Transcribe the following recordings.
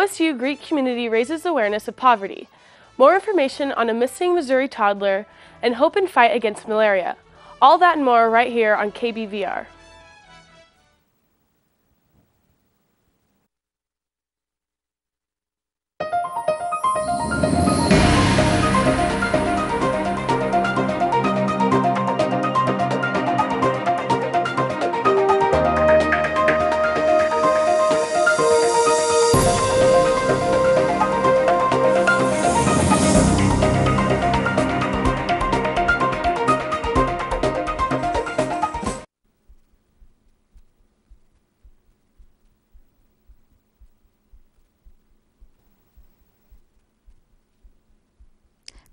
OSU Greek community raises awareness of poverty. More information on a missing Missouri toddler and hope and fight against malaria. All that and more right here on KBVR.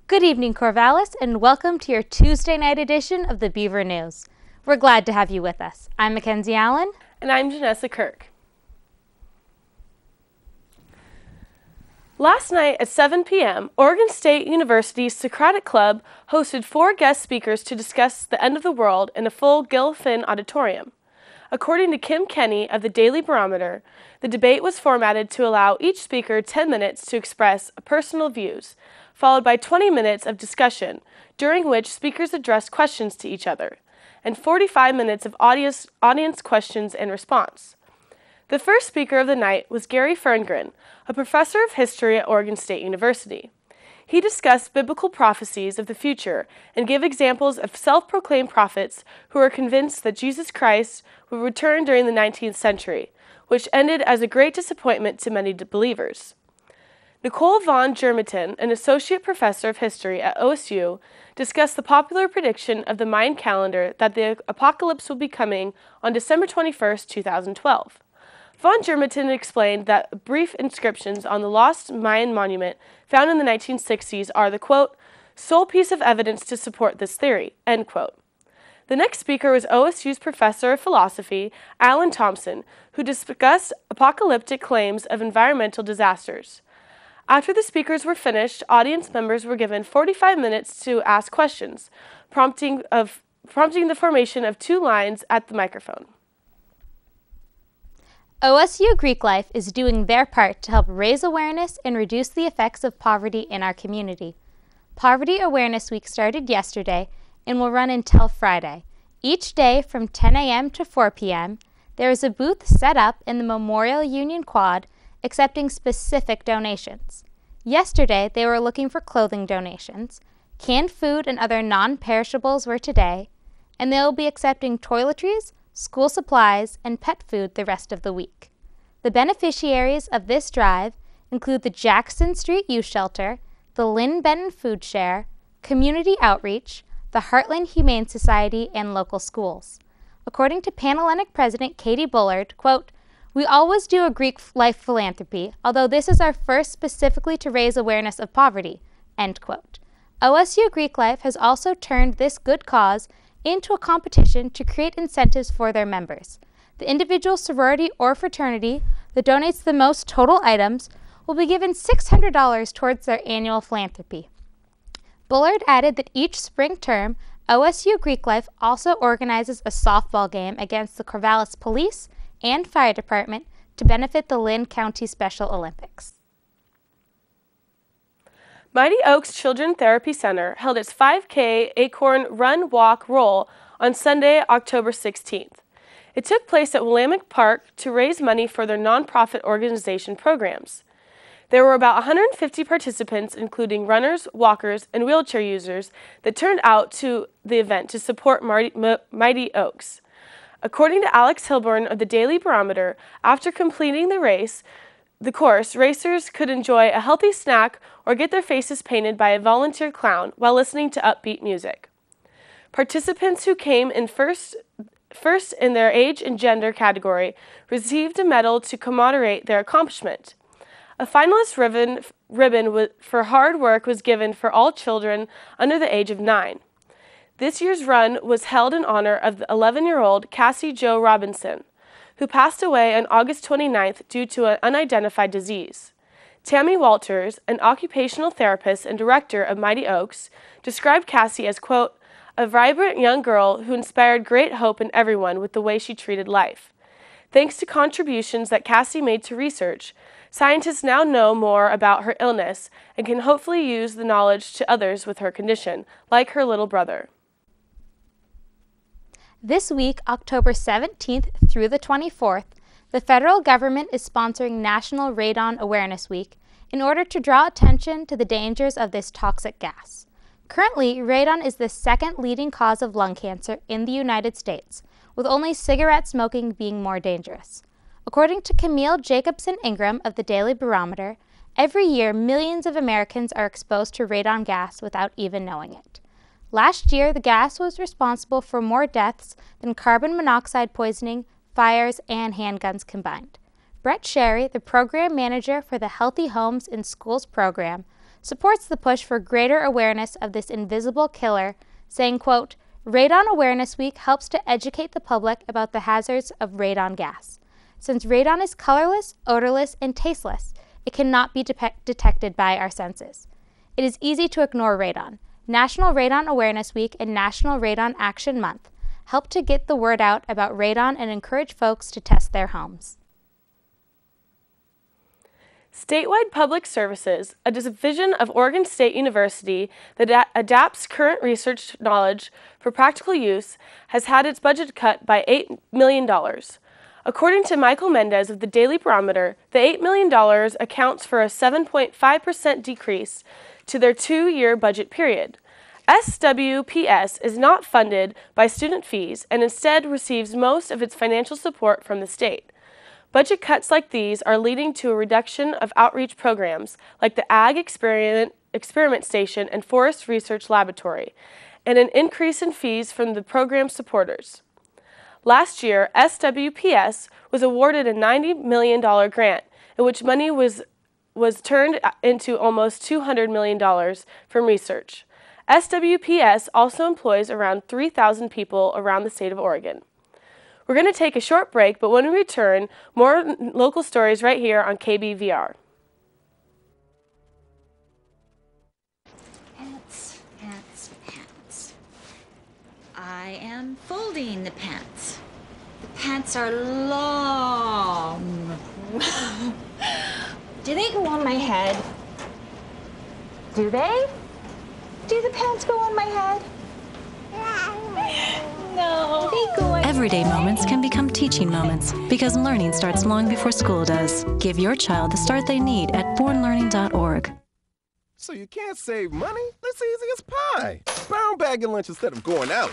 Good evening, Corvallis, and welcome to your Tuesday night edition of the Beaver News. We're glad to have you with us. I'm Mackenzie. And I'm Janessa Kirk. Last night at 7 p.m., Oregon State University's Socratic Club hosted 4 guest speakers to discuss the end of the world in a full Gil Finn auditorium. According to Kim Kenny of the Daily Barometer, the debate was formatted to allow each speaker 10 minutes to express personal views, followed by 20 minutes of discussion, during which speakers addressed questions to each other, and 45 minutes of audience questions and response. The first speaker of the night was Gary Ferngren, a professor of history at Oregon State University. He discussed biblical prophecies of the future and gave examples of self-proclaimed prophets who were convinced that Jesus Christ would return during the 19th century, which ended as a great disappointment to many believers. Nicole von Germatin, an associate professor of history at OSU, discussed the popular prediction of the Mayan calendar that the apocalypse will be coming on December 21, 2012. Von Germatin explained that brief inscriptions on the lost Mayan monument found in the 1960s are the, quote, sole piece of evidence to support this theory, end quote. The next speaker was OSU's professor of philosophy, Alan Thompson, who discussed apocalyptic claims of environmental disasters. After the speakers were finished, audience members were given 45 minutes to ask questions, prompting the formation of 2 lines at the microphone. OSU Greek Life is doing their part to help raise awareness and reduce the effects of poverty in our community. Poverty Awareness Week started yesterday and will run until Friday. Each day from 10 a.m. to 4 p.m., there is a booth set up in the Memorial Union Quad accepting specific donations. Yesterday, they were looking for clothing donations. Canned food and other non-perishables were today, and they will be accepting toiletries, school supplies, and pet food the rest of the week. The beneficiaries of this drive include the Jackson Street Youth Shelter, the Lynn Benton Food Share, Community Outreach, the Heartland Humane Society, and local schools. According to Panhellenic President Katie Bullard, quote, we always do a Greek life philanthropy, although this is our first specifically to raise awareness of poverty, end quote. OSU Greek Life has also turned this good cause into a competition to create incentives for their members. The individual sorority or fraternity that donates the most total items will be given $600 towards their annual philanthropy. Bullard added that each spring term, OSU Greek Life also organizes a softball game against the Corvallis Police and Fire Department to benefit the Lynn County Special Olympics. Mighty Oaks Children Therapy Center held its 5K Acorn Run, Walk, Roll on Sunday, October 16th. It took place at Willamette Park to raise money for their nonprofit organization programs. There were about 150 participants, including runners, walkers, and wheelchair users, that turned out to the event to support Mighty Oaks. According to Alex Hilborn of the Daily Barometer, after completing the course, racers could enjoy a healthy snack or get their faces painted by a volunteer clown while listening to upbeat music. Participants who came in first in their age and gender category received a medal to commemorate their accomplishment. A finalist ribbon for hard work was given for all children under the age of 9. This year's run was held in honor of the 11-year-old Cassie Jo Robinson, who passed away on August 29th due to an unidentified disease. Tammy Walters, an occupational therapist and director of Mighty Oaks, described Cassie as, quote, a vibrant young girl who inspired great hope in everyone with the way she treated life. Thanks to contributions that Cassie made to research, scientists now know more about her illness and can hopefully use the knowledge to others with her condition, like her little brother. This week, October 17th through the 24th, the federal government is sponsoring National Radon Awareness Week in order to draw attention to the dangers of this toxic gas. Currently, radon is the second leading cause of lung cancer in the United States, with only cigarette smoking being more dangerous. According to Camille Jacobson Ingram of the Daily Barometer, every year millions of Americans are exposed to radon gas without even knowing it. Last year, the gas was responsible for more deaths than carbon monoxide poisoning, fires, and handguns combined. Brett Sherry, the program manager for the Healthy Homes in Schools program, supports the push for greater awareness of this invisible killer, saying, quote, "Radon Awareness Week helps to educate the public about the hazards of radon gas. Since radon is colorless, odorless, and tasteless, it cannot be detected by our senses. It is easy to ignore radon. National Radon Awareness Week and National Radon Action Month help to get the word out about radon and encourage folks to test their homes." Statewide Public Services, a division of Oregon State University that adapts current research knowledge for practical use, has had its budget cut by $8 million. According to Michael Mendez of the Daily Barometer, the $8 million accounts for a 7.5% decrease to their 2-year budget period. SWPS is not funded by student fees and instead receives most of its financial support from the state. Budget cuts like these are leading to a reduction of outreach programs like the Ag Experiment Station and Forest Research Laboratory, and an increase in fees from the program supporters. Last year, SWPS was awarded a $90 million grant, in which money was turned into almost $200 million from research. SWPS also employs around 3,000 people around the state of Oregon. We're going to take a short break, but when we return, more local stories right here on KBVR. Pants, pants, pants. I am folding the pants. The pants are long. Do they go on my head? Do they? Do the pants go on my head? No. They go on. Everyday moments can become teaching moments because learning starts long before school does. Give your child the start they need at bornlearning.org. So you can't save money? That's easy as pie. Brown bagging lunch instead of going out.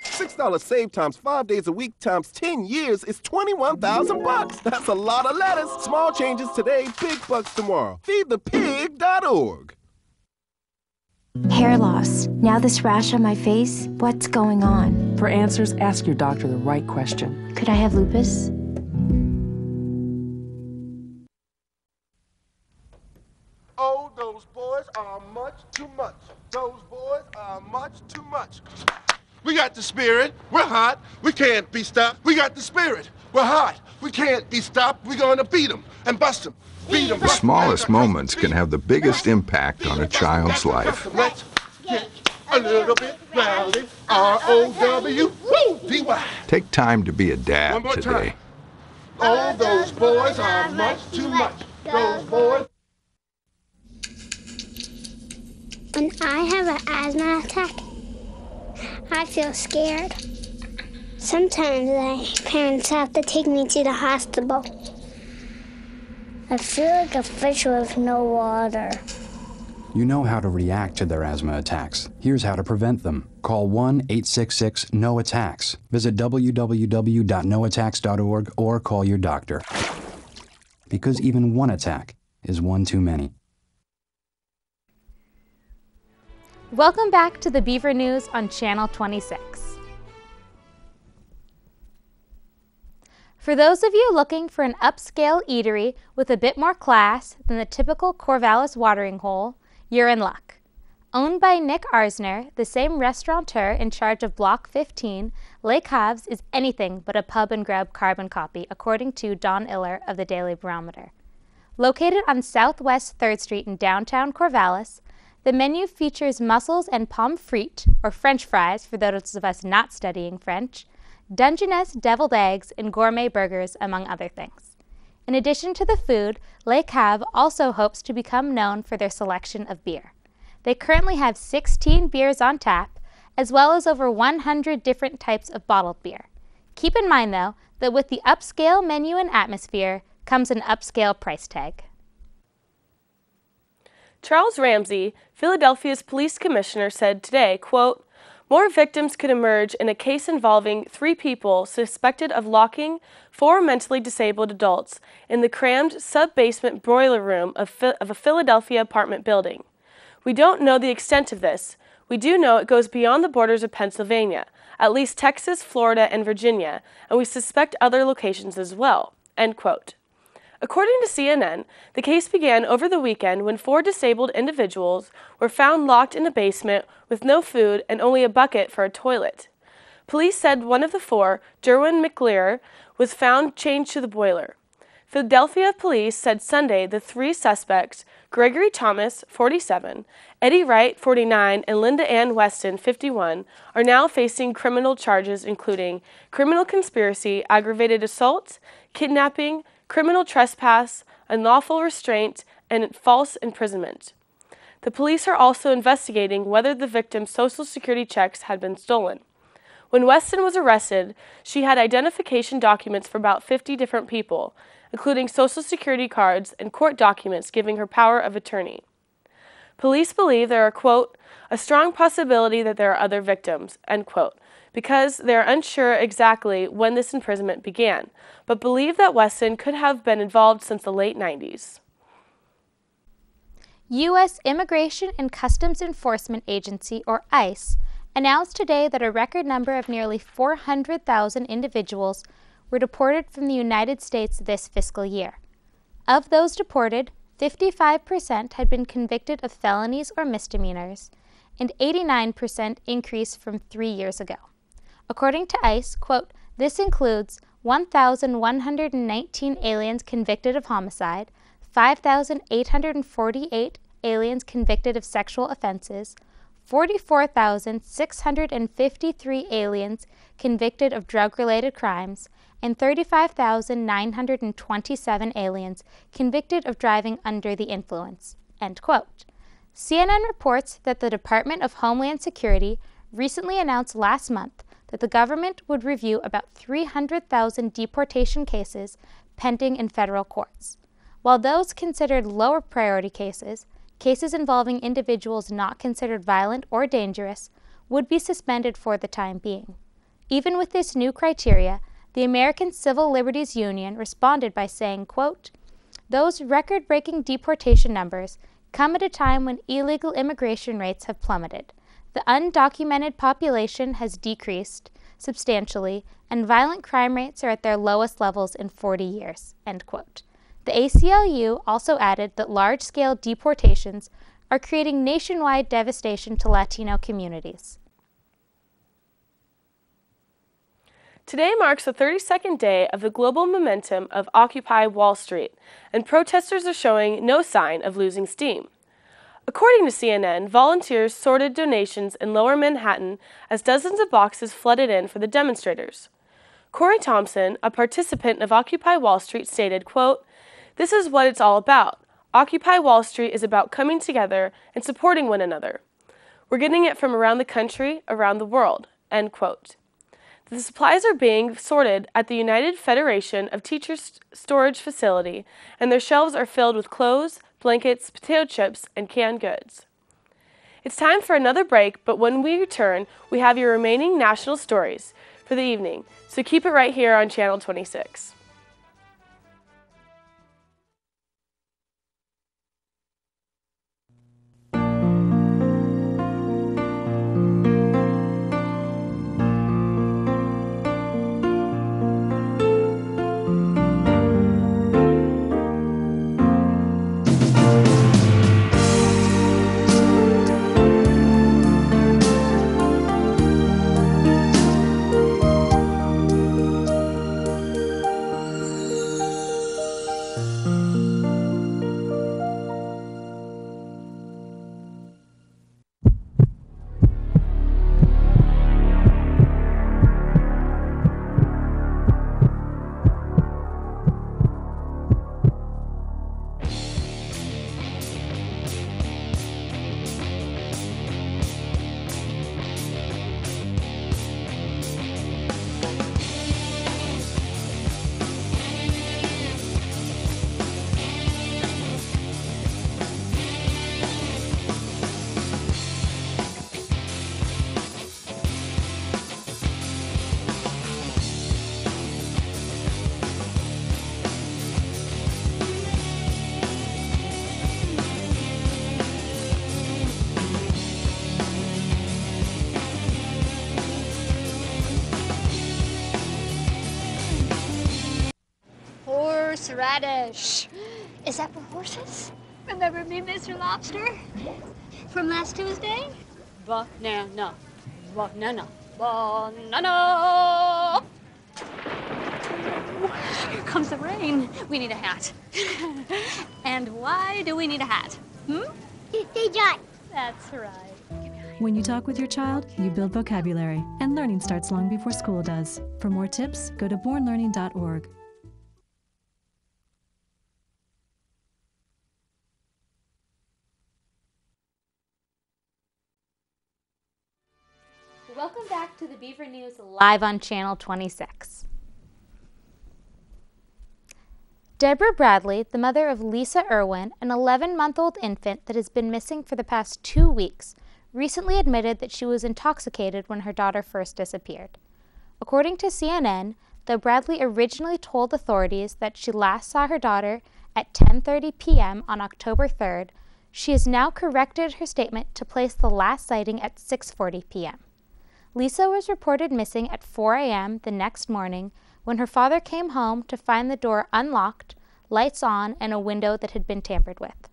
$6 save times 5 days a week times 10 years is $21,000. That's a lot of lettuce. Small changes today, big bucks tomorrow. Feedthepig.org. Hair loss. Now this rash on my face, what's going on? For answers, ask your doctor the right question. Could I have lupus? Oh, those boys are much too much. Those boys are much too much. We got the spirit. We're hot. We can't be stopped. We got the spirit. We're hot. We can't be stopped. We're going to beat them and bust them. The smallest moments can have the biggest impact on a child's life. Let's get a little bit rowdy. R-O-W-D-Y. Take time to be a One dad more today. time. Oh, those boys are much too much. Those boys. When I have an asthma attack, I feel scared. Sometimes my parents have to take me to the hospital. I feel like a fish with no water. You know how to react to their asthma attacks. Here's how to prevent them. Call 1-866-NO-ATTACKS. Visit www.noattacks.org or call your doctor. Because even one attack is one too many. Welcome back to the Beaver News on Channel 26. For those of you looking for an upscale eatery with a bit more class than the typical Corvallis watering hole, you're in luck. Owned by Nick Arsner, the same restaurateur in charge of Block 15, Lake Havs is anything but a pub and grub carbon copy, according to Don Iller of the Daily Barometer. Located on Southwest 3rd Street in downtown Corvallis, the menu features mussels and pommes frites, or French fries for those of us not studying French, Dungeness deviled eggs, and gourmet burgers, among other things. In addition to the food, Les Caves also hopes to become known for their selection of beer. They currently have 16 beers on tap, as well as over 100 different types of bottled beer. Keep in mind, though, that with the upscale menu and atmosphere comes an upscale price tag. Charles Ramsey, Philadelphia's police commissioner, said today, quote, "More victims could emerge in a case involving 3 people suspected of locking 4 mentally disabled adults in the crammed sub-basement boiler room of a Philadelphia apartment building. We don't know the extent of this. We do know it goes beyond the borders of Pennsylvania, at least Texas, Florida, and Virginia, and we suspect other locations as well." End quote. According to CNN, the case began over the weekend when 4 disabled individuals were found locked in a basement with no food and only a bucket for a toilet. Police said one of the 4, Derwin McLear, was found chained to the boiler. Philadelphia police said Sunday the 3 suspects, Gregory Thomas, 47, Eddie Wright, 49, and Linda Ann Weston, 51, are now facing criminal charges including criminal conspiracy, aggravated assault, kidnapping, criminal trespass, unlawful restraint, and false imprisonment. The police are also investigating whether the victim's Social Security checks had been stolen. When Weston was arrested, she had identification documents for about 50 different people, including Social Security cards and court documents giving her power of attorney. Police believe there are, quote, "a strong possibility that there are other victims," end quote, because they are unsure exactly when this imprisonment began, but believe that Weston could have been involved since the late 90s. U.S. Immigration and Customs Enforcement Agency, or ICE, announced today that a record number of nearly 400,000 individuals were deported from the United States this fiscal year. Of those deported, 55% had been convicted of felonies or misdemeanors, and 89% increased from 3 years ago. According to ICE, quote, "This includes 1,119 aliens convicted of homicide, 5,848 aliens convicted of sexual offenses, 44,653 aliens convicted of drug-related crimes, and 35,927 aliens convicted of driving under the influence," end quote. CNN reports that the Department of Homeland Security recently announced last month that the government would review about 300,000 deportation cases pending in federal courts. While those considered lower priority cases, cases involving individuals not considered violent or dangerous, would be suspended for the time being. Even with this new criteria, the American Civil Liberties Union responded by saying, quote, "Those record-breaking deportation numbers come at a time when illegal immigration rates have plummeted. The undocumented population has decreased substantially, and violent crime rates are at their lowest levels in 40 years, end quote. The ACLU also added that large-scale deportations are creating nationwide devastation to Latino communities. Today marks the 32nd day of the global momentum of Occupy Wall Street, and protesters are showing no sign of losing steam. According to CNN, volunteers sorted donations in Lower Manhattan as dozens of boxes flooded in for the demonstrators. Corey Thompson, a participant of Occupy Wall Street, stated, quote, "This is what it's all about. Occupy Wall Street is about coming together and supporting one another. We're getting it from around the country, around the world," end quote. The supplies are being sorted at the United Federation of Teachers storage facility, and their shelves are filled with clothes, blankets, potato chips, and canned goods. It's time for another break, but when we return, we have your remaining national stories for the evening, so keep it right here on Channel 26. horseradish. Is that for horses? Remember me, Mr. Lobster? From last Tuesday? Banana. Banana. Banana. Here comes the rain. We need a hat. And why do we need a hat? They got. That's right. When you talk with your child, you build vocabulary, and learning starts long before school does. For more tips, go to bornlearning.org. Welcome back to the Beaver News live on Channel 26. Deborah Bradley, the mother of Lisa Irwin, an 11-month-old infant that has been missing for the past 2 weeks, recently admitted that she was intoxicated when her daughter first disappeared. According to CNN, though Bradley originally told authorities that she last saw her daughter at 10:30 p.m. on October 3rd, she has now corrected her statement to place the last sighting at 6:40 p.m. Lisa was reported missing at 4 a.m. the next morning when her father came home to find the door unlocked, lights on, and a window that had been tampered with.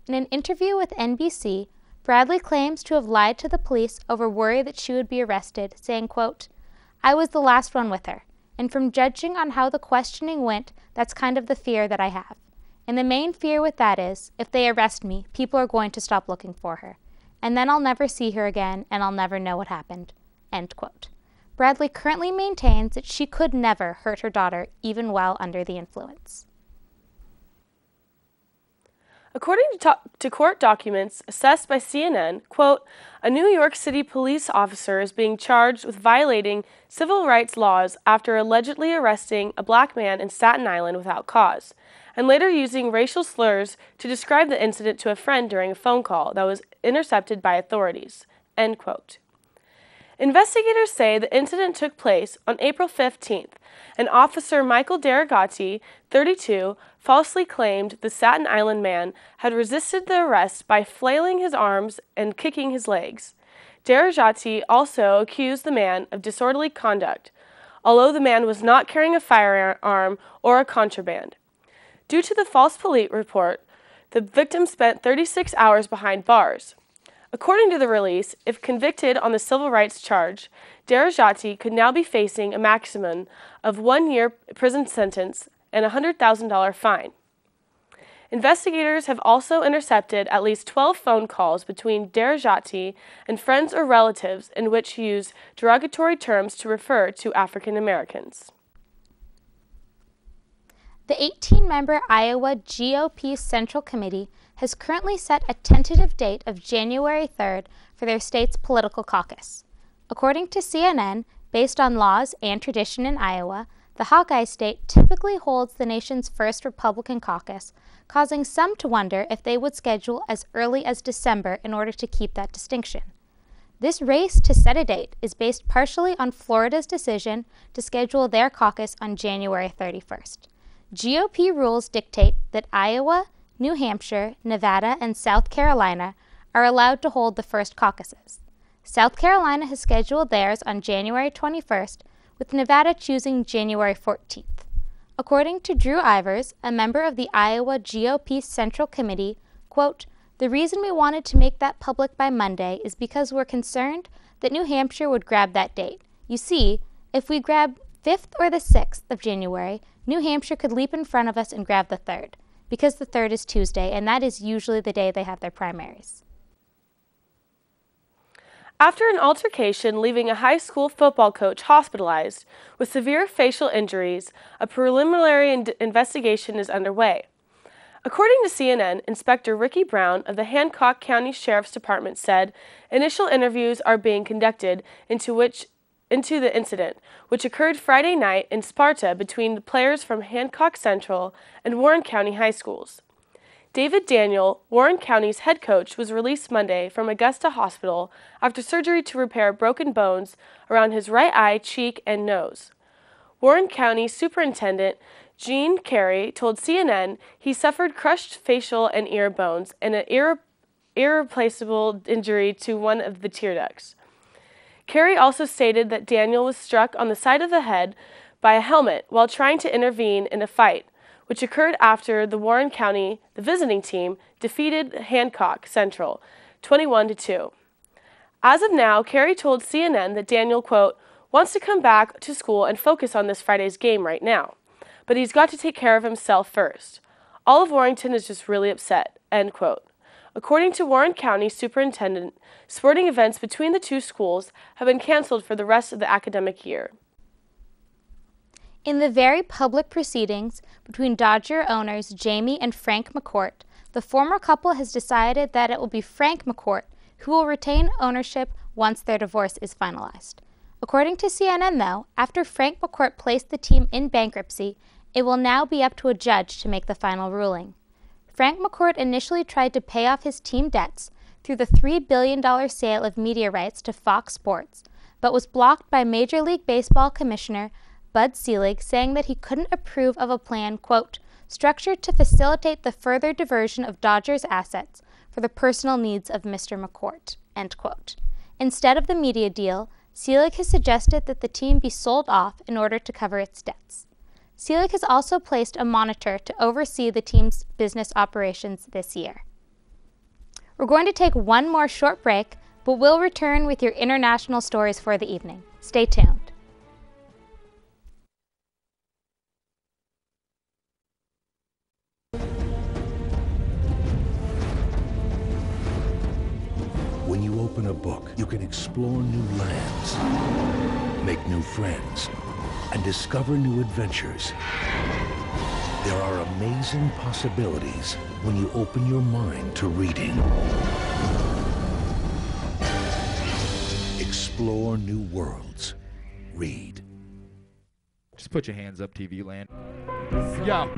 In an interview with NBC, Bradley claims to have lied to the police over worry that she would be arrested, saying, quote, "I was the last one with her, and from judging on how the questioning went, that's kind of the fear that I have. And the main fear with that is, if they arrest me, people are going to stop looking for her. And then I'll never see her again, and I'll never know what happened." End quote. Bradley currently maintains that she could never hurt her daughter, even while under the influence. According to court documents assessed by CNN, quote, "A New York City police officer is being charged with violating civil rights laws after allegedly arresting a black man in Staten Island without cause, and later using racial slurs to describe the incident to a friend during a phone call that was intercepted by authorities." End quote. Investigators say the incident took place on April 15th, and Officer Michael Derogati, 32, falsely claimed the Staten Island man had resisted the arrest by flailing his arms and kicking his legs. Derogati also accused the man of disorderly conduct, although the man was not carrying a firearm or a contraband. Due to the false police report, the victim spent 36 hours behind bars. According to the release, if convicted on the civil rights charge, Derogati could now be facing a maximum of 1 year prison sentence and a $100,000 fine. Investigators have also intercepted at least 12 phone calls between Derogati and friends or relatives in which he used derogatory terms to refer to African Americans. The 18-member Iowa GOP Central Committee has currently set a tentative date of January 3rd for their state's political caucus. According to CNN, based on laws and tradition in Iowa, the Hawkeye state typically holds the nation's first Republican caucus, causing some to wonder if they would schedule as early as December in order to keep that distinction. This race to set a date is based partially on Florida's decision to schedule their caucus on January 31st. GOP rules dictate that Iowa, New Hampshire, Nevada, and South Carolina are allowed to hold the first caucuses. South Carolina has scheduled theirs on January 21st, with Nevada choosing January 14th. According to Drew Ivers, a member of the Iowa GOP Central Committee, quote, "The reason we wanted to make that public by Monday is because we're concerned that New Hampshire would grab that date. You see, if we grab 5th or the 6th of January, New Hampshire could leap in front of us and grab the 3rd. Because the 3rd is Tuesday, and that is usually the day they have their primaries." After an altercation leaving a high school football coach hospitalized with severe facial injuries, a preliminary investigation is underway. According to CNN, Inspector Ricky Brown of the Hancock County Sheriff's Department said initial interviews are being conducted into the incident, which occurred Friday night in Sparta between the players from Hancock Central and Warren County High Schools. David Daniel, Warren County's head coach, was released Monday from Augusta Hospital after surgery to repair broken bones around his right eye, cheek, and nose. Warren County Superintendent Gene Carey told CNN he suffered crushed facial and ear bones and an irreplaceable injury to one of the tear ducts. Carey also stated that Daniel was struck on the side of the head by a helmet while trying to intervene in a fight, which occurred after the Warren County, the visiting team, defeated Hancock Central 21-2. As of now, Carey told CNN that Daniel, quote, wants to come back to school and focus on this Friday's game right now, but he's got to take care of himself first. All of Warrington is just really upset, end quote. According to Warren County Superintendent, sporting events between the two schools have been canceled for the rest of the academic year. In the very public proceedings between Dodger owners Jamie and Frank McCourt, the former couple has decided that it will be Frank McCourt who will retain ownership once their divorce is finalized. According to CNN, though, after Frank McCourt placed the team in bankruptcy, it will now be up to a judge to make the final ruling. Frank McCourt initially tried to pay off his team debts through the $3 billion sale of media rights to Fox Sports, but was blocked by Major League Baseball Commissioner Bud Selig, saying that he couldn't approve of a plan, quote, structured to facilitate the further diversion of Dodgers assets for the personal needs of Mr. McCourt, end quote. Instead of the media deal, Selig has suggested that the team be sold off in order to cover its debts. Selig has also placed a monitor to oversee the team's business operations this year. We're going to take one more short break, but we'll return with your international stories for the evening. Stay tuned. When you open a book, you can explore new lands, make new friends, and discover new adventures. There are amazing possibilities when you open your mind to reading. Explore new worlds. Read. Just put your hands up, TV land. Yo.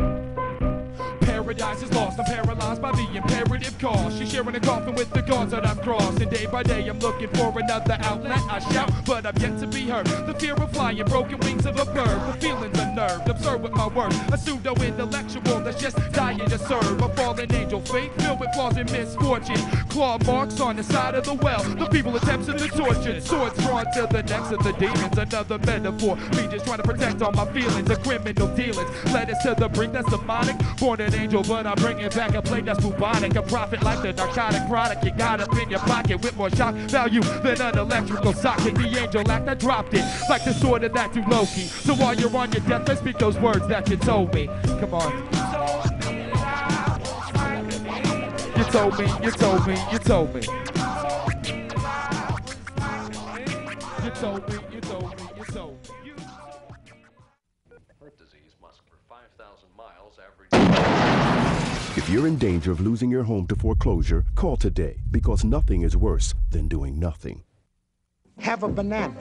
Paradise is lost, I'm paralyzed by the imperative cause. She's sharing a coffin with the gods that I've crossed, and day by day I'm looking for another outlet. I shout, but I've yet to be heard. The fear of flying, broken wings of a bird. The feelings unnerved, absurd with my words. A pseudo-intellectual that's just dying to serve. A fallen angel, fate filled with flaws and misfortune. Claw marks on the side of the well. The people attempts to torture. Swords drawn to the necks of the demons. Another metaphor, me just trying to protect all my feelings. The criminal dealings led us to the brink that's demonic. Born an angel, but I bring it back a plate that's bubonic. A prophet like the narcotic product you got up in your pocket with more shock value than an electrical socket. The angel act, I dropped it like the sword of that to Loki. So while you're on your deathbed, speak those words that you told me. Come on. You told me, you told me, you told me. You told me, you told me, you told me. Heart disease must for 5,000 miles average. If you're in danger of losing your home to foreclosure, call today, because nothing is worse than doing nothing. Have a banana.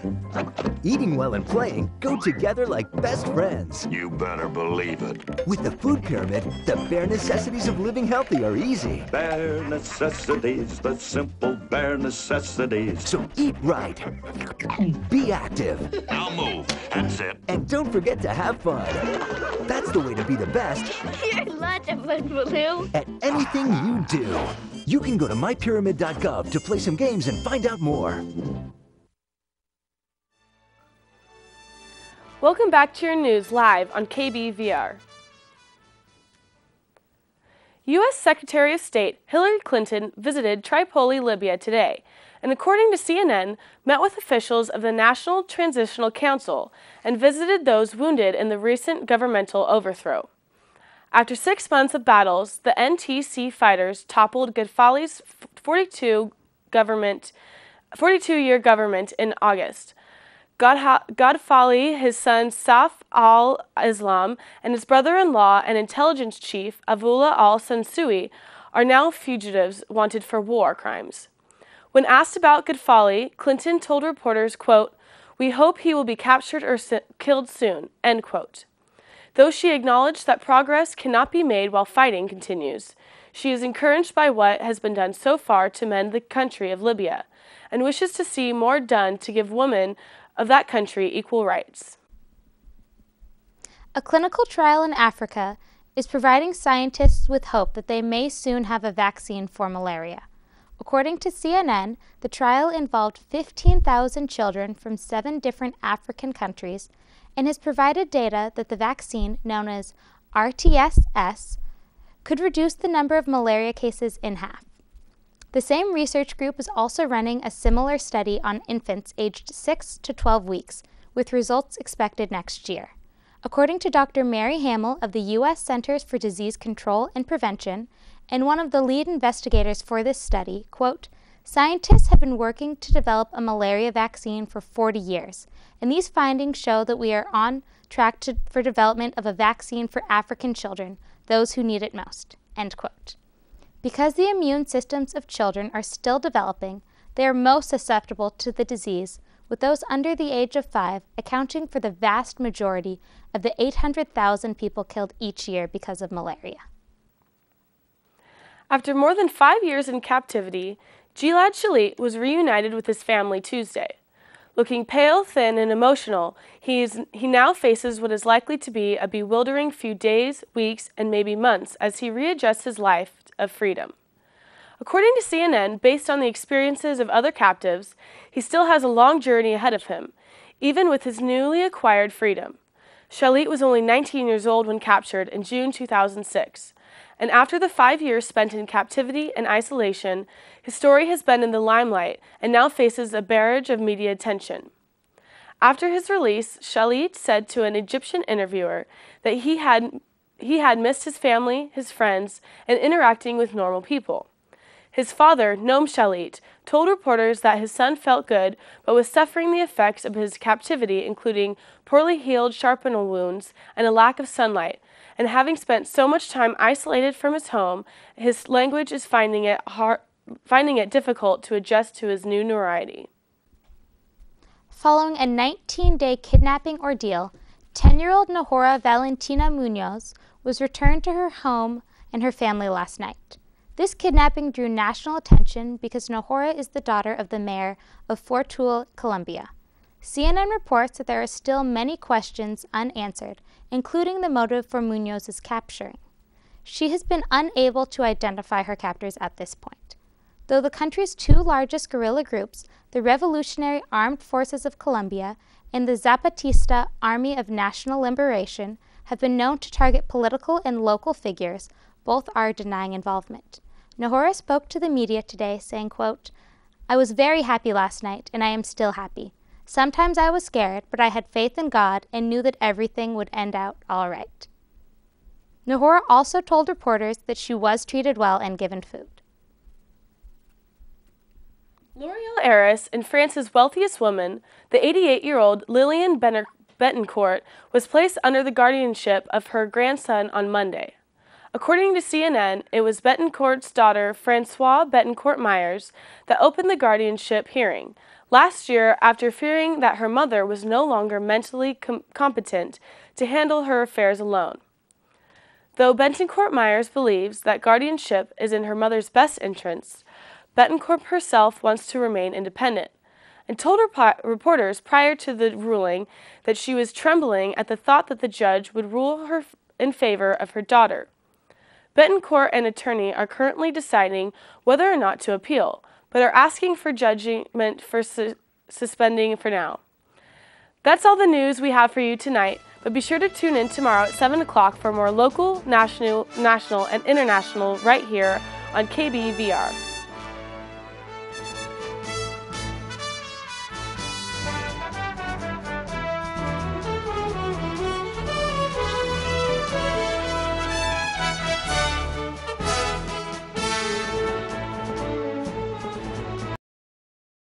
Eating well and playing go together like best friends. You better believe it. With the food pyramid, the bare necessities of living healthy are easy. Bare necessities, the simple bare necessities. So eat right. Be active. Now move. That's it. And don't forget to have fun. That's the way to be the best. You're such a fun balloon. At anything you do. You can go to mypyramid.gov to play some games and find out more. Welcome back to your news live on KBVR. U.S. Secretary of State Hillary Clinton visited Tripoli, Libya today, and according to CNN, met with officials of the National Transitional Council and visited those wounded in the recent governmental overthrow. After 6 months of battles, the NTC fighters toppled Gaddafi's 42-year government in August. Gaddafi, his son Saif al-Islam, and his brother-in-law and intelligence chief Abdullah al-Sansui are now fugitives wanted for war crimes. When asked about Gaddafi, Clinton told reporters, quote, "We hope he will be captured or killed soon," end quote. Though she acknowledged that progress cannot be made while fighting continues, she is encouraged by what has been done so far to mend the country of Libya, and wishes to see more done to give women of that country equal rights. A clinical trial in Africa is providing scientists with hope that they may soon have a vaccine for malaria. According to CNN, the trial involved 15,000 children from 7 different African countries and has provided data that the vaccine, known as RTSS, could reduce the number of malaria cases in half. The same research group is also running a similar study on infants aged 6 to 12 weeks, with results expected next year. According to Dr. Mary Hamill of the U.S. Centers for Disease Control and Prevention, and one of the lead investigators for this study, quote, "Scientists have been working to develop a malaria vaccine for 40 years, and these findings show that we are on track for development of a vaccine for African children, those who need it most," end quote. Because the immune systems of children are still developing, they are most susceptible to the disease, with those under the age of 5 accounting for the vast majority of the 800,000 people killed each year because of malaria. After more than 5 years in captivity, Gilad Shalit was reunited with his family Tuesday. Looking pale, thin, and emotional, he now faces what is likely to be a bewildering few days, weeks, and maybe months as he readjusts his life of freedom. According to CNN, based on the experiences of other captives, he still has a long journey ahead of him, even with his newly acquired freedom. Shalit was only 19 years old when captured in June 2006, and after the 5 years spent in captivity and isolation, his story has been in the limelight and now faces a barrage of media attention. After his release, Shalit said to an Egyptian interviewer that he had missed his family, his friends, and interacting with normal people. His father, Noam Shalit, told reporters that his son felt good but was suffering the effects of his captivity, including poorly healed shrapnel wounds and a lack of sunlight. And having spent so much time isolated from his home, his language is finding it difficult to adjust to his new notoriety. Following a 19-day kidnapping ordeal, 10-year-old Nahora Valentina Munoz was returned to her home and her family last night. This kidnapping drew national attention because Nahora is the daughter of the mayor of Fort Toole, Colombia. CNN reports that there are still many questions unanswered, including the motive for Munoz's capturing. She has been unable to identify her captors at this point. Though the country's two largest guerrilla groups, the Revolutionary Armed Forces of Colombia and the Zapatista Army of National Liberation, have been known to target political and local figures, both are denying involvement. Nahora spoke to the media today saying, quote, "I was very happy last night, and I am still happy. Sometimes I was scared, but I had faith in God and knew that everything would end out all right." Nahora also told reporters that she was treated well and given food. L'Oreal heiress and France's wealthiest woman, the 88-year-old Liliane Bettencourt, was placed under the guardianship of her grandson on Monday. According to CNN, it was Bettencourt's daughter, Françoise Bettencourt-Myers, that opened the guardianship hearing last year after fearing that her mother was no longer mentally competent to handle her affairs alone. Though Bettencourt-Myers believes that guardianship is in her mother's best interests, Bettencourt herself wants to remain independent and told reporters prior to the ruling that she was trembling at the thought that the judge would rule her in favor of her daughter. Bettencourt and attorney are currently deciding whether or not to appeal, but are asking for judgment for suspending for now. That's all the news we have for you tonight, but be sure to tune in tomorrow at 7 o'clock for more local, national, and international right here on KBVR.